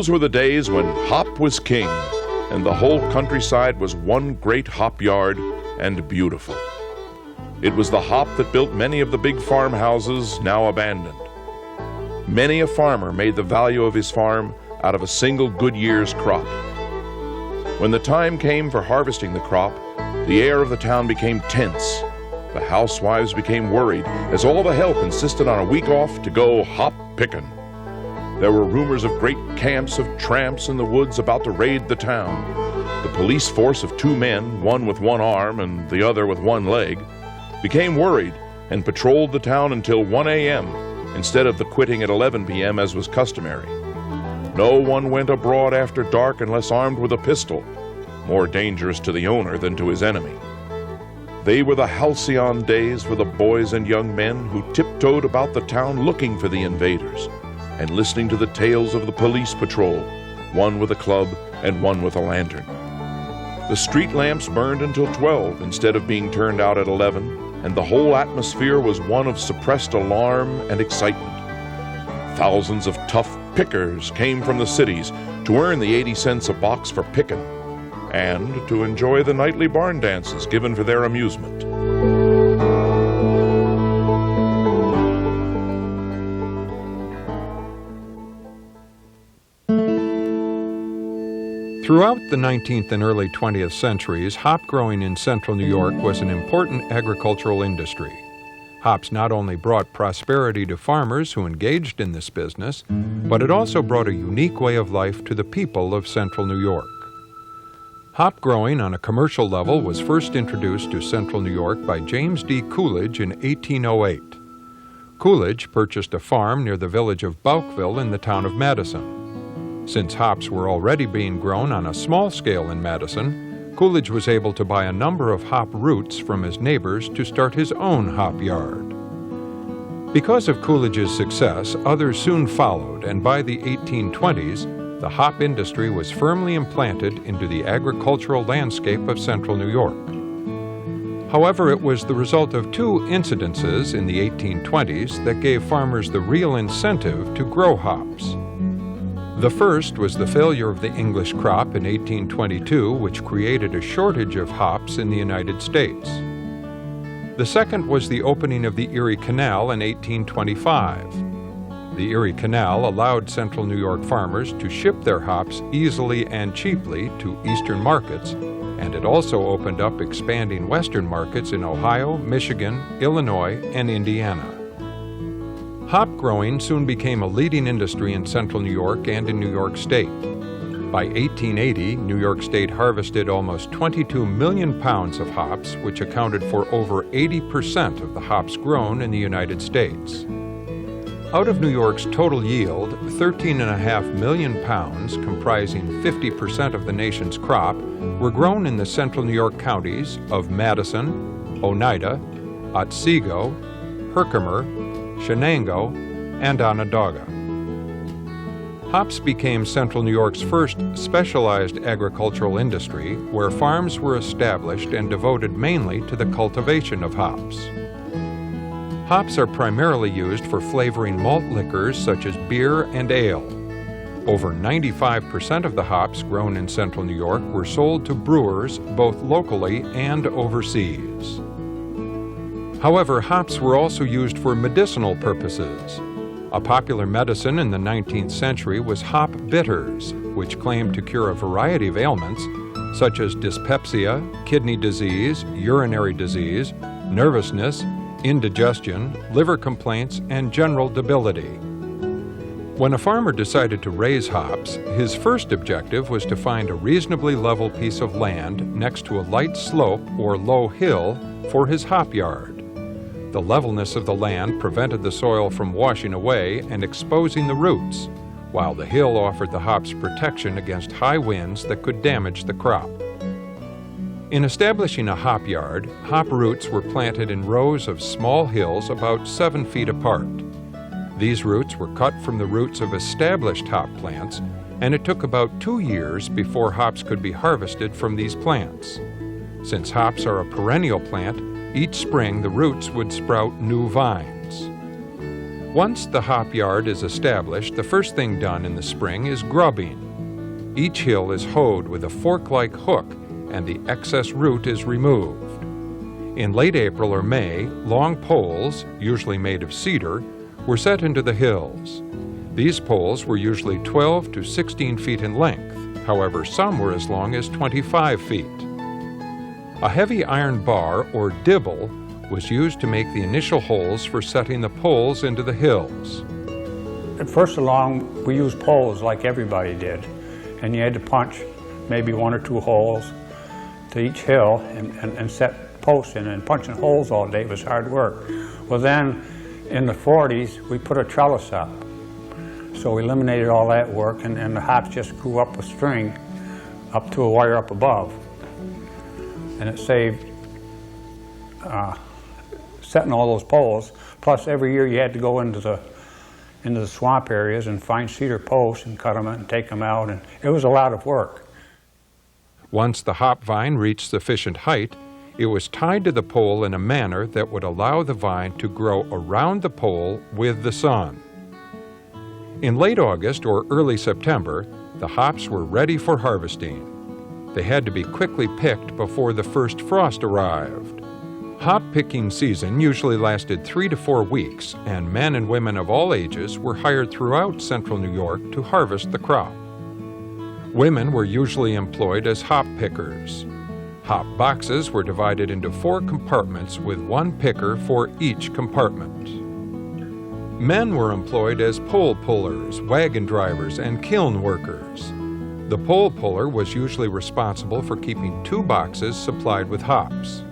Those were the days when hop was king, and the whole countryside was one great hop yard and beautiful. It was the hop that built many of the big farmhouses now abandoned. Many a farmer made the value of his farm out of a single good year's crop. When the time came for harvesting the crop, the air of the town became tense. The housewives became worried as all the help insisted on a week off to go hop picking. There were rumors of great camps of tramps in the woods about to raid the town. The police force of 2 men, one with one arm and the other with one leg, became worried and patrolled the town until 1 a.m. instead of the quitting at 11 p.m. as was customary. No one went abroad after dark unless armed with a pistol, more dangerous to the owner than to his enemy. They were the halcyon days for the boys and young men who tiptoed about the town looking for the invaders and listening to the tales of the police patrol, one with a club and one with a lantern. The street lamps burned until 12 instead of being turned out at 11, and the whole atmosphere was one of suppressed alarm and excitement. Thousands of tough pickers came from the cities to earn the 80 cents a box for picking and to enjoy the nightly barn dances given for their amusement. Throughout the 19th and early 20th centuries, hop growing in central New York was an important agricultural industry. Hops not only brought prosperity to farmers who engaged in this business, but it also brought a unique way of life to the people of central New York. Hop growing on a commercial level was first introduced to central New York by James D. Coolidge in 1808. Coolidge purchased a farm near the village of Bulkville in the town of Madison. Since hops were already being grown on a small scale in Madison, Coolidge was able to buy a number of hop roots from his neighbors to start his own hop yard. Because of Coolidge's success, others soon followed, and by the 1820s, the hop industry was firmly implanted into the agricultural landscape of central New York. However, it was the result of 2 incidences in the 1820s that gave farmers the real incentive to grow hops. The first was the failure of the English crop in 1822, which created a shortage of hops in the United States. The second was the opening of the Erie Canal in 1825. The Erie Canal allowed central New York farmers to ship their hops easily and cheaply to eastern markets, and it also opened up expanding western markets in Ohio, Michigan, Illinois, and Indiana. Hop growing soon became a leading industry in central New York and in New York State. By 1880, New York State harvested almost 22 million pounds of hops, which accounted for over 80% of the hops grown in the United States. Out of New York's total yield, 13.5 million pounds, comprising 50% of the nation's crop, were grown in the central New York counties of Madison, Oneida, Otsego, Herkimer, Shenango, and Onondaga. Hops became central New York's first specialized agricultural industry, where farms were established and devoted mainly to the cultivation of hops. Hops are primarily used for flavoring malt liquors such as beer and ale. Over 95% of the hops grown in central New York were sold to brewers both locally and overseas. However, hops were also used for medicinal purposes. A popular medicine in the 19th century was hop bitters, which claimed to cure a variety of ailments such as dyspepsia, kidney disease, urinary disease, nervousness, indigestion, liver complaints, and general debility. When a farmer decided to raise hops, his first objective was to find a reasonably level piece of land next to a light slope or low hill for his hop yard. The levelness of the land prevented the soil from washing away and exposing the roots, while the hill offered the hops protection against high winds that could damage the crop. In establishing a hop yard, hop roots were planted in rows of small hills about 7 feet apart. These roots were cut from the roots of established hop plants, and it took about 2 years before hops could be harvested from these plants. Since hops are a perennial plant, each spring the roots would sprout new vines. Once the hop yard is established, the first thing done in the spring is grubbing. Each hill is hoed with a fork-like hook, and the excess root is removed. In late April or May, long poles, usually made of cedar, were set into the hills. These poles were usually 12 to 16 feet in length. However, some were as long as 25 feet. A heavy iron bar, or dibble, was used to make the initial holes for setting the poles into the hills. First along, we used poles like everybody did, and you had to punch maybe 1 or 2 holes to each hill and set posts in, and punching holes all day was hard work. Well then, in the 40s, we put a trellis up. So we eliminated all that work, and the hops just grew up a string up to a wire up above. And it saved setting all those poles. Plus, every year you had to go into the swamp areas and find cedar posts and cut them and take them out, and it was a lot of work. Once the hop vine reached sufficient height, it was tied to the pole in a manner that would allow the vine to grow around the pole with the sun. In late August or early September, the hops were ready for harvesting. They had to be quickly picked before the first frost arrived. Hop picking season usually lasted 3 to 4 weeks, and men and women of all ages were hired throughout central New York to harvest the crop. Women were usually employed as hop pickers. Hop boxes were divided into 4 compartments with 1 picker for each compartment. Men were employed as pole pullers, wagon drivers, and kiln workers. The pole puller was usually responsible for keeping 2 boxes supplied with hops.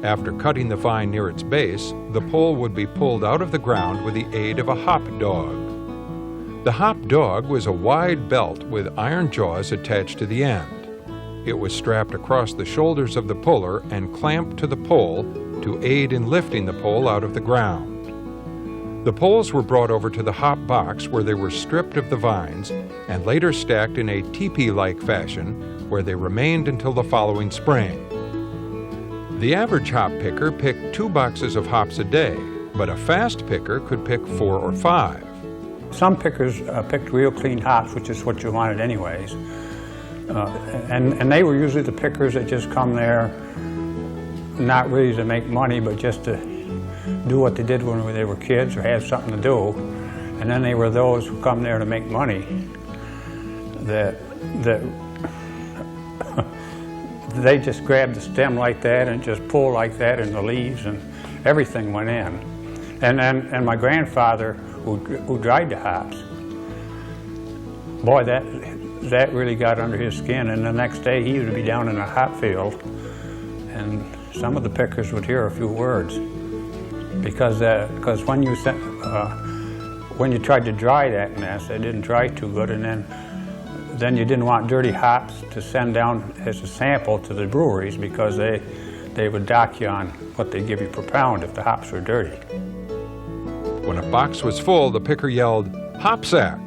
After cutting the vine near its base, the pole would be pulled out of the ground with the aid of a hop dog. The hop dog was a wide belt with iron jaws attached to the end. It was strapped across the shoulders of the puller and clamped to the pole to aid in lifting the pole out of the ground. The poles were brought over to the hop box, where they were stripped of the vines and later stacked in a teepee-like fashion, where they remained until the following spring. The average hop picker picked 2 boxes of hops a day, but a fast picker could pick 4 or 5. Some pickers picked real clean hops, which is what you wanted anyways. And they were usually the pickers that just come there not really to make money, but just to do what they did when they were kids or had something to do. And then they were those who come there to make money that they just grabbed the stem like that and just pull like that, and the leaves and everything went in. And my grandfather, who dried the hops, boy, that really got under his skin. And the next day he would be down in a hop field, and some of the pickers would hear a few words, because when you tried to dry that mess, it didn't dry too good, and then you didn't want dirty hops to send down as a sample to the breweries, because they would dock you on what they give you per pound if the hops were dirty. When a box was full, the picker yelled, "Hop sack!"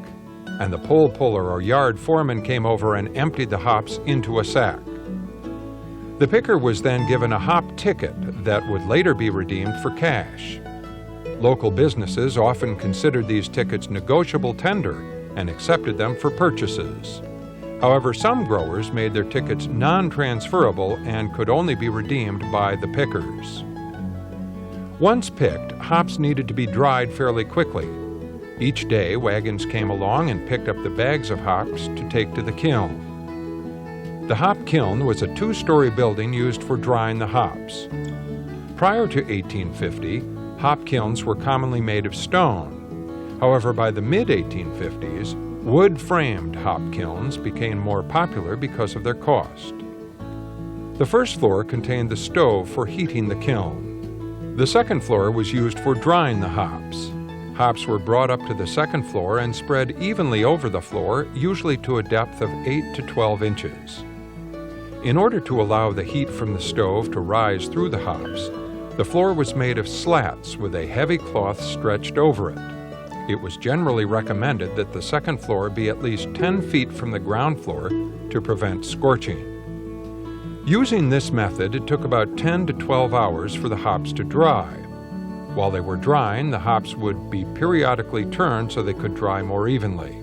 and the pole puller or yard foreman came over and emptied the hops into a sack. The picker was then given a hop ticket that would later be redeemed for cash. Local businesses often considered these tickets negotiable tender and accepted them for purchases. However, some growers made their tickets non-transferable and could only be redeemed by the pickers. Once picked, hops needed to be dried fairly quickly. Each day, wagons came along and picked up the bags of hops to take to the kiln. The hop kiln was a 2-story building used for drying the hops. Prior to 1850, hop kilns were commonly made of stone. However, by the mid-1850s, wood-framed hop kilns became more popular because of their cost. The first floor contained the stove for heating the kiln. The second floor was used for drying the hops. Hops were brought up to the second floor and spread evenly over the floor, usually to a depth of 8 to 12 inches. In order to allow the heat from the stove to rise through the hops, the floor was made of slats with a heavy cloth stretched over it. It was generally recommended that the second floor be at least 10 feet from the ground floor to prevent scorching. Using this method, it took about 10 to 12 hours for the hops to dry. While they were drying, the hops would be periodically turned so they could dry more evenly.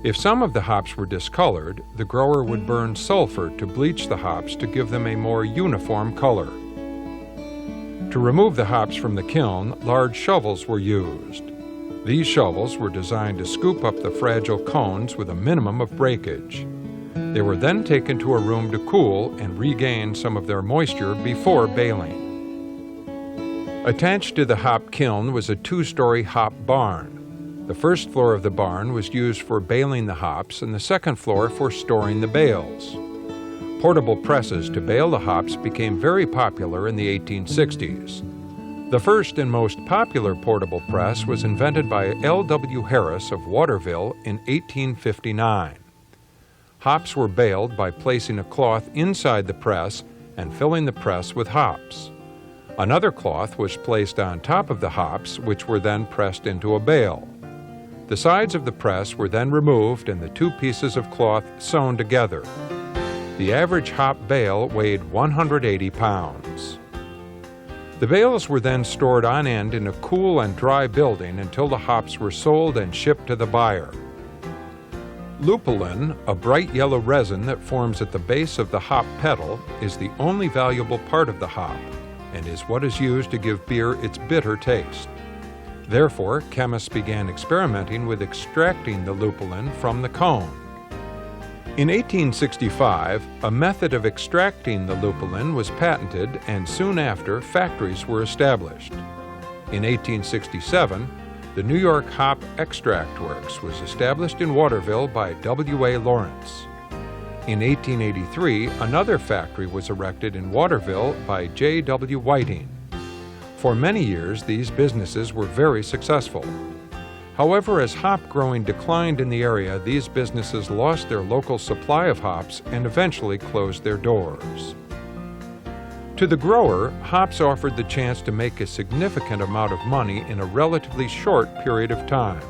If some of the hops were discolored, the grower would burn sulfur to bleach the hops to give them a more uniform color. To remove the hops from the kiln, large shovels were used. These shovels were designed to scoop up the fragile cones with a minimum of breakage. They were then taken to a room to cool and regain some of their moisture before baling. Attached to the hop kiln was a two-story hop barn. The first floor of the barn was used for baling the hops and the second floor for storing the bales. Portable presses to bale the hops became very popular in the 1860s. The first and most popular portable press was invented by L.W. Harris of Waterville in 1859. Hops were baled by placing a cloth inside the press and filling the press with hops. Another cloth was placed on top of the hops, which were then pressed into a bale. The sides of the press were then removed and the two pieces of cloth sewn together. The average hop bale weighed 180 pounds. The bales were then stored on end in a cool and dry building until the hops were sold and shipped to the buyer. Lupulin, a bright yellow resin that forms at the base of the hop petal, is the only valuable part of the hop and is what is used to give beer its bitter taste. Therefore, chemists began experimenting with extracting the lupulin from the cone. In 1865, a method of extracting the lupulin was patented, and soon after, factories were established. In 1867, the New York Hop Extract Works was established in Waterville by W.A. Lawrence. In 1883, another factory was erected in Waterville by J.W. Whiting. For many years, these businesses were very successful. However, as hop growing declined in the area, these businesses lost their local supply of hops and eventually closed their doors. To the grower, hops offered the chance to make a significant amount of money in a relatively short period of time.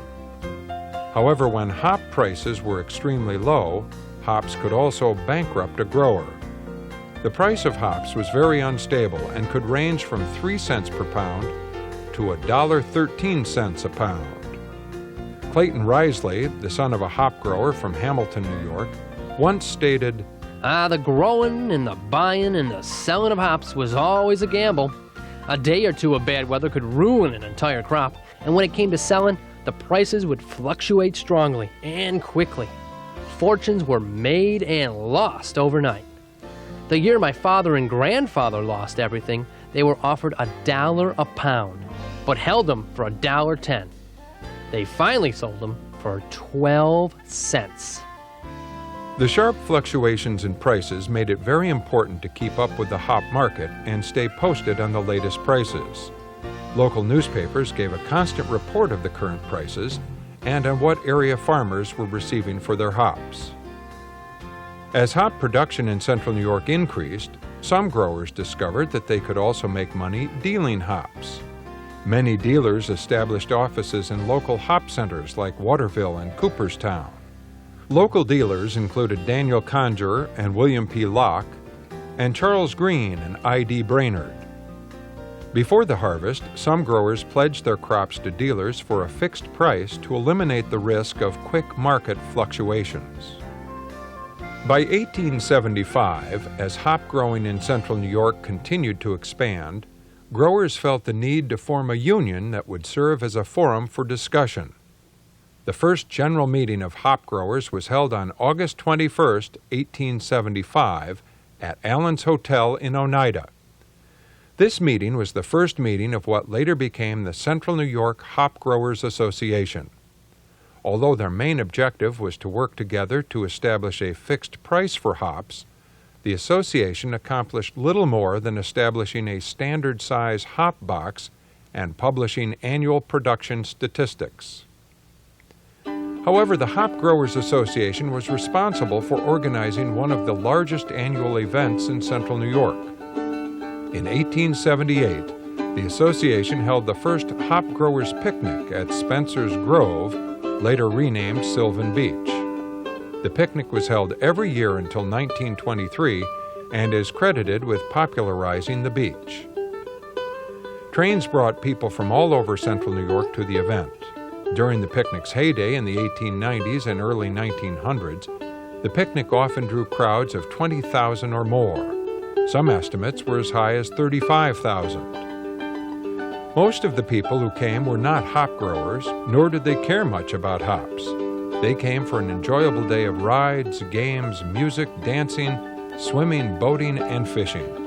However, when hop prices were extremely low, hops could also bankrupt a grower. The price of hops was very unstable and could range from 3 cents per pound to $1.13 a pound. Clayton Risley, the son of a hop grower from Hamilton, New York, once stated, The growing and the buying and the selling of hops was always a gamble. A day or two of bad weather could ruin an entire crop, and when it came to selling, the prices would fluctuate strongly and quickly. Fortunes were made and lost overnight. The year my father and grandfather lost everything, they were offered $1 a pound, but held them for $1.10. They finally sold them for 12 cents. The sharp fluctuations in prices made it very important to keep up with the hop market and stay posted on the latest prices. Local newspapers gave a constant report of the current prices and on what area farmers were receiving for their hops. As hop production in central New York increased, some growers discovered that they could also make money dealing hops. Many dealers established offices in local hop centers like Waterville and Cooperstown. Local dealers included Daniel Conjure and William P. Locke, and Charles Green and I.D. Brainerd. Before the harvest, some growers pledged their crops to dealers for a fixed price to eliminate the risk of quick market fluctuations. By 1875, as hop growing in central New York continued to expand, growers felt the need to form a union that would serve as a forum for discussion. The first general meeting of hop growers was held on August 21, 1875, at Allen's Hotel in Oneida. This meeting was the first meeting of what later became the Central New York Hop Growers Association. Although their main objective was to work together to establish a fixed price for hops, the association accomplished little more than establishing a standard-size hop box and publishing annual production statistics. However, the Hop Growers Association was responsible for organizing one of the largest annual events in central New York. In 1878, the association held the first Hop Growers Picnic at Spencer's Grove, later renamed Sylvan Beach. The picnic was held every year until 1923 and is credited with popularizing the beach. Trains brought people from all over central New York to the event. During the picnic's heyday in the 1890s and early 1900s, the picnic often drew crowds of 20,000 or more. Some estimates were as high as 35,000. Most of the people who came were not hop growers, nor did they care much about hops. They came for an enjoyable day of rides, games, music, dancing, swimming, boating, and fishing.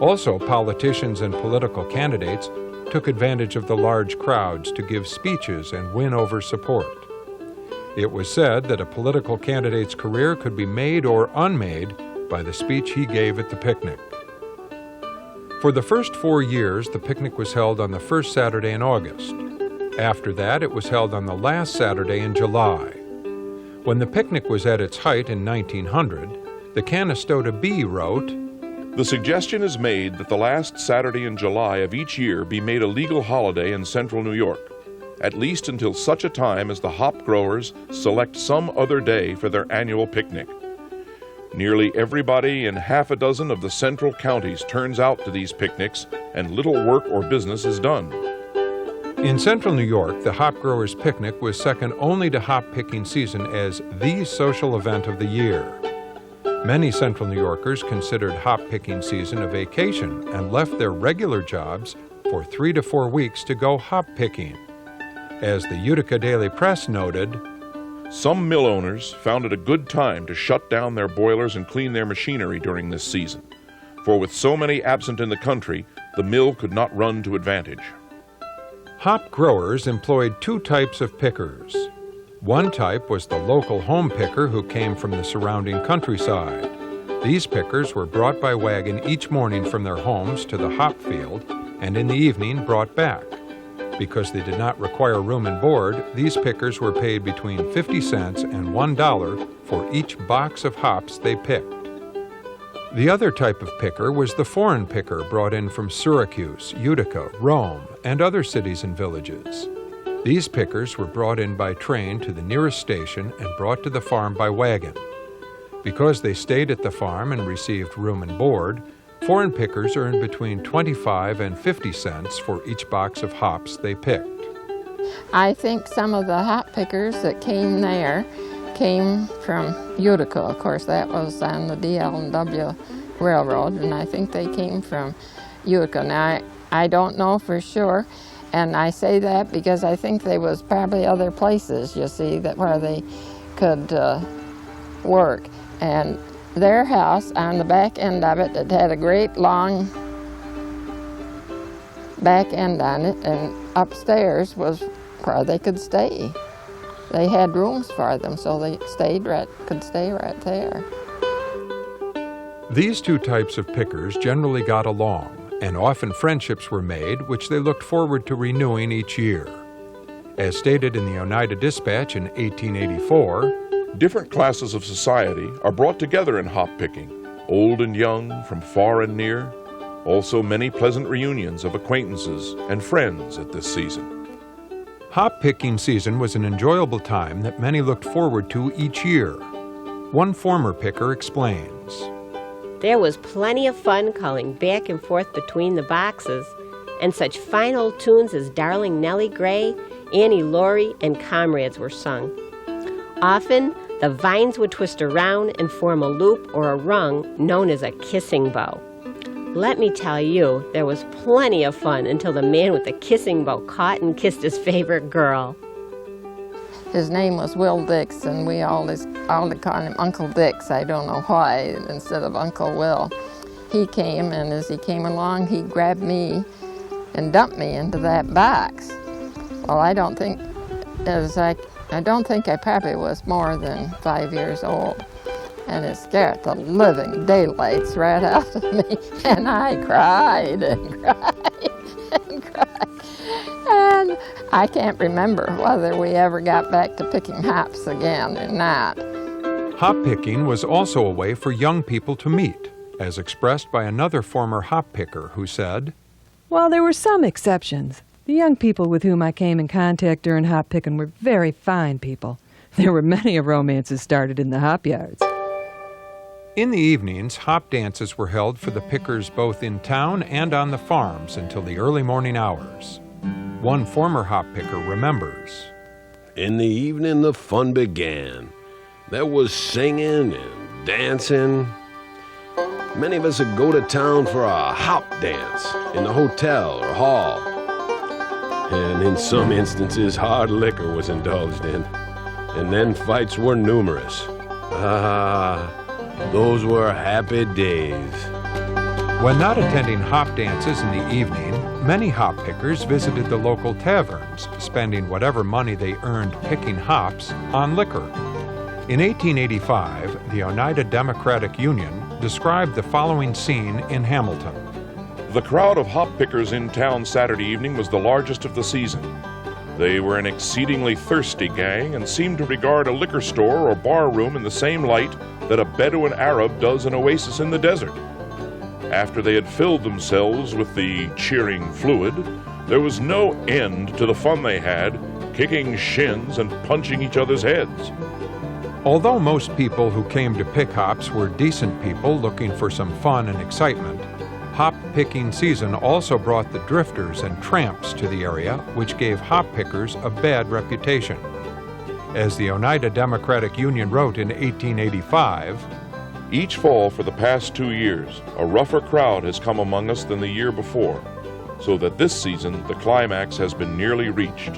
Also, politicians and political candidates took advantage of the large crowds to give speeches and win over support. It was said that a political candidate's career could be made or unmade by the speech he gave at the picnic. For the first 4 years, the picnic was held on the first Saturday in August. After that, it was held on the last Saturday in July. When the picnic was at its height in 1900, the Canastota Bee wrote, The suggestion is made that the last Saturday in July of each year be made a legal holiday in central New York, at least until such a time as the hop growers select some other day for their annual picnic. Nearly everybody in half a dozen of the central counties turns out to these picnics, and little work or business is done. In central New York, the hop growers' picnic was second only to hop picking season as the social event of the year. Many central New Yorkers considered hop picking season a vacation and left their regular jobs for 3 to 4 weeks to go hop picking. As the Utica Daily Press noted, Some mill owners found it a good time to shut down their boilers and clean their machinery during this season, for with so many absent in the country, the mill could not run to advantage. hop growers employed 2 types of pickers. One type was the local home picker who came from the surrounding countryside. These pickers were brought by wagon each morning from their homes to the hop field and in the evening brought back. Because they did not require room and board, these pickers were paid between 50 cents and $1 for each box of hops they picked. The other type of picker was the foreign picker brought in from Syracuse, Utica, Rome, and other cities and villages. These pickers were brought in by train to the nearest station and brought to the farm by wagon. Because they stayed at the farm and received room and board, foreign pickers earned between 25 and 50 cents for each box of hops they picked. I think some of the hop pickers that came there came from Utica. Of course, that was on the DL&W Railroad, and I think they came from Utica. Now, I don't know for sure, and I say that because I think there was probably other places, you see, that where they could work. And their house, on the back end of it, it had a great long back end on it, and upstairs was where they could stay. They had rooms for them, so they could stay right there. These 2 types of pickers generally got along, and often friendships were made, which they looked forward to renewing each year. As stated in the Oneida Dispatch in 1884, Different classes of society are brought together in hop picking, old and young, from far and near. Also many pleasant reunions of acquaintances and friends at this season. hop picking season was an enjoyable time that many looked forward to each year. One former picker explains. There was plenty of fun calling back and forth between the boxes, and such fine old tunes as Darling Nellie Gray, Annie Laurie, and Comrades were sung. Often, the vines would twist around and form a loop or a rung known as a kissing bow. Let me tell you, there was plenty of fun until the man with the kissing bow caught and kissed his favorite girl. His name was Will Dix, and we all call him Uncle Dix. I don't know why, instead of Uncle Will. He came, and as he came along, he grabbed me and dumped me into that box. Well, I don't think I probably was more than 5 years old. And it scared the living daylights right out of me. And I cried and cried and cried. And I can't remember whether we ever got back to picking hops again or not. Hop picking was also a way for young people to meet, as expressed by another former hop picker who said, While there were some exceptions, the young people with whom I came in contact during hop picking were very fine people. There were many romances started in the hop yards. In the evenings, hop dances were held for the pickers both in town and on the farms until the early morning hours. One former hop picker remembers. In the evening, the fun began. There was singing and dancing. Many of us would go to town for a hop dance in the hotel or hall. And in some instances, hard liquor was indulged in. And then fights were numerous. Those were happy days. When not attending hop dances in the evening, many hop pickers visited the local taverns, spending whatever money they earned picking hops on liquor. In 1885, the Oneida Democratic Union described the following scene in Hamilton. The crowd of hop pickers in town Saturday evening was the largest of the season. They were an exceedingly thirsty gang and seemed to regard a liquor store or bar room in the same light that a Bedouin Arab does an oasis in the desert. After they had filled themselves with the cheering fluid, there was no end to the fun they had, kicking shins and punching each other's heads. Although most people who came to pick hops were decent people looking for some fun and excitement, hop picking season also brought the drifters and tramps to the area, which gave hop pickers a bad reputation. As the Oneida Democratic Union wrote in 1885, Each fall for the past 2 years, a rougher crowd has come among us than the year before, so that this season the climax has been nearly reached.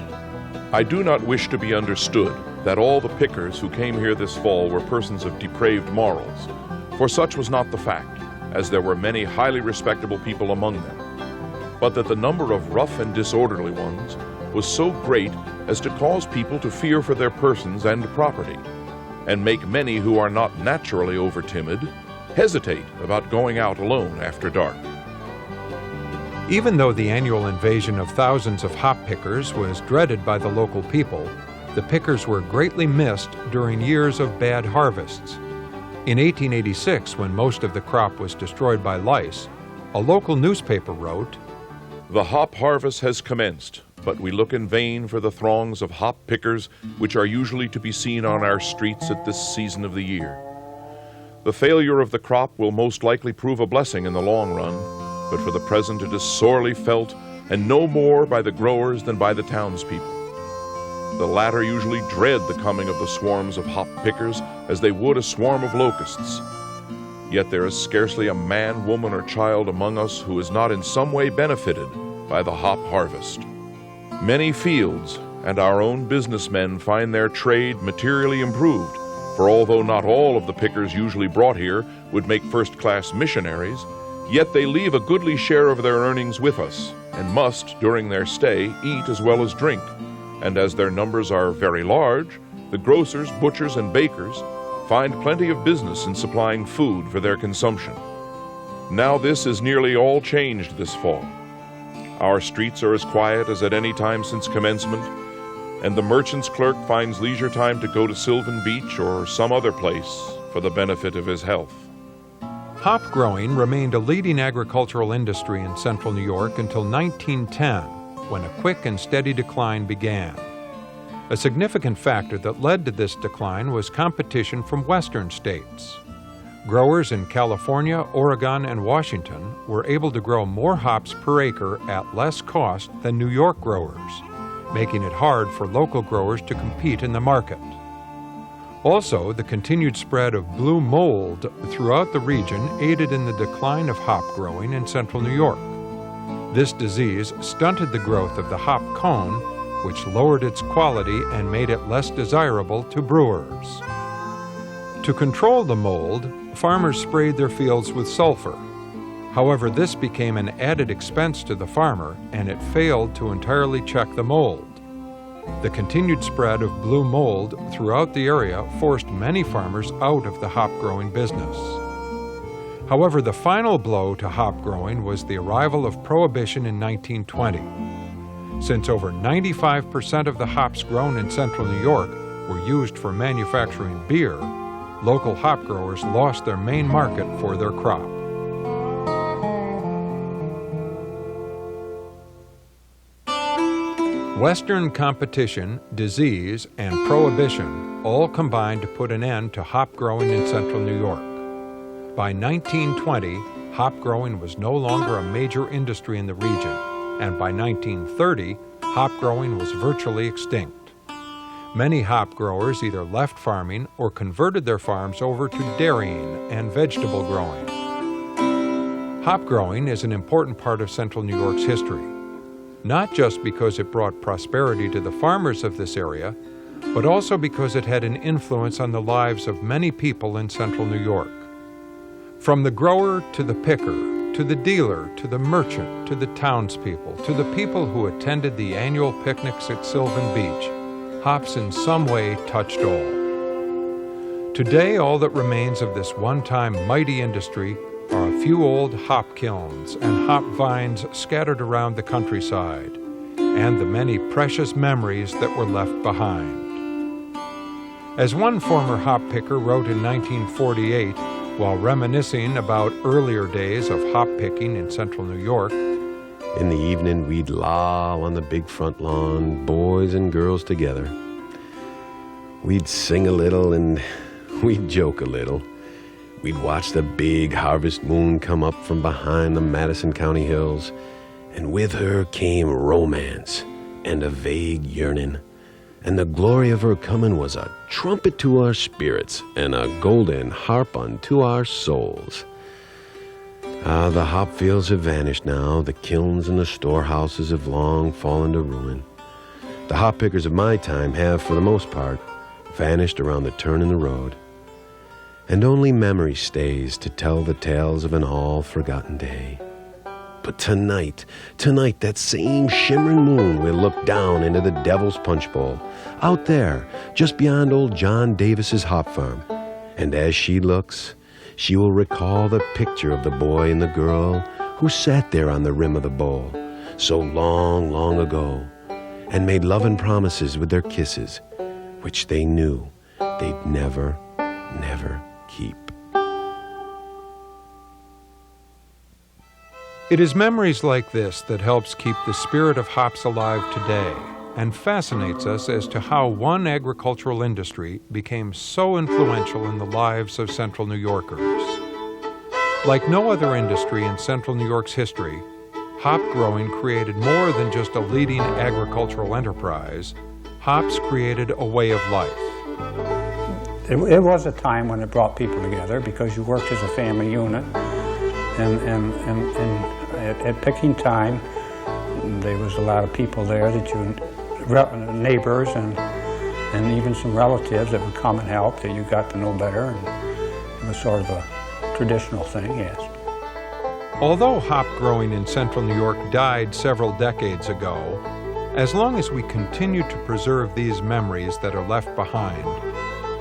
I do not wish to be understood that all the pickers who came here this fall were persons of depraved morals, for such was not the fact, as there were many highly respectable people among them, but that the number of rough and disorderly ones was so great as to cause people to fear for their persons and property, and make many who are not naturally over-timid hesitate about going out alone after dark. even though the annual invasion of thousands of hop pickers was dreaded by the local people, the pickers were greatly missed during years of bad harvests. In 1886, when most of the crop was destroyed by lice, a local newspaper wrote, "The hop harvest has commenced, but we look in vain for the throngs of hop pickers which are usually to be seen on our streets at this season of the year. The failure of the crop will most likely prove a blessing in the long run, but for the present it is sorely felt, and no more by the growers than by the townspeople. The latter usually dread the coming of the swarms of hop pickers as they would a swarm of locusts. Yet there is scarcely a man, woman, or child among us who is not in some way benefited by the hop harvest. Many fields and our own businessmen find their trade materially improved, for although not all of the pickers usually brought here would make first-class missionaries, yet they leave a goodly share of their earnings with us, and must, during their stay, eat as well as drink. And as their numbers are very large, the grocers, butchers, and bakers find plenty of business in supplying food for their consumption. Now this is nearly all changed this fall. Our streets are as quiet as at any time since commencement, and the merchant's clerk finds leisure time to go to Sylvan Beach or some other place for the benefit of his health." Hop growing remained a leading agricultural industry in central New York until 1910, when a quick and steady decline began. A significant factor that led to this decline was competition from western states. Growers in California, Oregon, and Washington were able to grow more hops per acre at less cost than New York growers, making it hard for local growers to compete in the market. Also, the continued spread of blue mold throughout the region aided in the decline of hop growing in central New York. This disease stunted the growth of the hop cone, which lowered its quality and made it less desirable to brewers. To control the mold, farmers sprayed their fields with sulfur. However, this became an added expense to the farmer, and it failed to entirely check the mold. The continued spread of blue mold throughout the area forced many farmers out of the hop growing business. However, the final blow to hop growing was the arrival of Prohibition in 1920. Since over 95% of the hops grown in central New York were used for manufacturing beer, local hop growers lost their main market for their crop. Western competition, disease, and prohibition all combined to put an end to hop growing in central New York. By 1920, hop growing was no longer a major industry in the region, and by 1930, hop growing was virtually extinct. Many hop growers either left farming or converted their farms over to dairying and vegetable growing. Hop growing is an important part of Central New York's history, not just because it brought prosperity to the farmers of this area, but also because it had an influence on the lives of many people in Central New York. From the grower to the picker, to the dealer, to the merchant, to the townspeople, to the people who attended the annual picnics at Sylvan Beach, hops in some way touched all. Today, all that remains of this one-time mighty industry are a few old hop kilns and hop vines scattered around the countryside, and the many precious memories that were left behind. As one former hop picker wrote in 1948, while reminiscing about earlier days of hop picking in Central New York, In the evening, we'd loll on the big front lawn, boys and girls together. We'd sing a little and we'd joke a little. We'd watch the big harvest moon come up from behind the Madison County hills, and with her came romance and a vague yearning. And the glory of her coming was a trumpet to our spirits and a golden harp unto our souls. Ah, the hop fields have vanished now. The kilns and the storehouses have long fallen to ruin. The hop pickers of my time have, for the most part, vanished around the turn in the road. And only memory stays to tell the tales of an all-forgotten day. But tonight, that same shimmering moon will look down into the Devil's Punch Bowl, out there, just beyond old John Davis's hop farm. And as she looks, she will recall the picture of the boy and the girl who sat there on the rim of the bowl so long, long ago, and made loving promises with their kisses, which they knew they'd never, never keep. It is memories like this that helps keep the spirit of hops alive today and fascinates us as to how one agricultural industry became so influential in the lives of Central New Yorkers. Like no other industry in Central New York's history, hop growing created more than just a leading agricultural enterprise. Hops created a way of life. It was a time when it brought people together because you worked as a family unit, and at picking time, there was a lot of people there that neighbors and even some relatives that would come and help, that you got to know better, and it was sort of a traditional thing, yes. Although hop growing in Central New York died several decades ago, as long as we continue to preserve these memories that are left behind,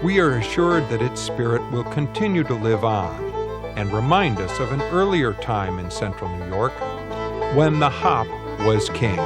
we are assured that its spirit will continue to live on and remind us of an earlier time in Central New York when the hop was king.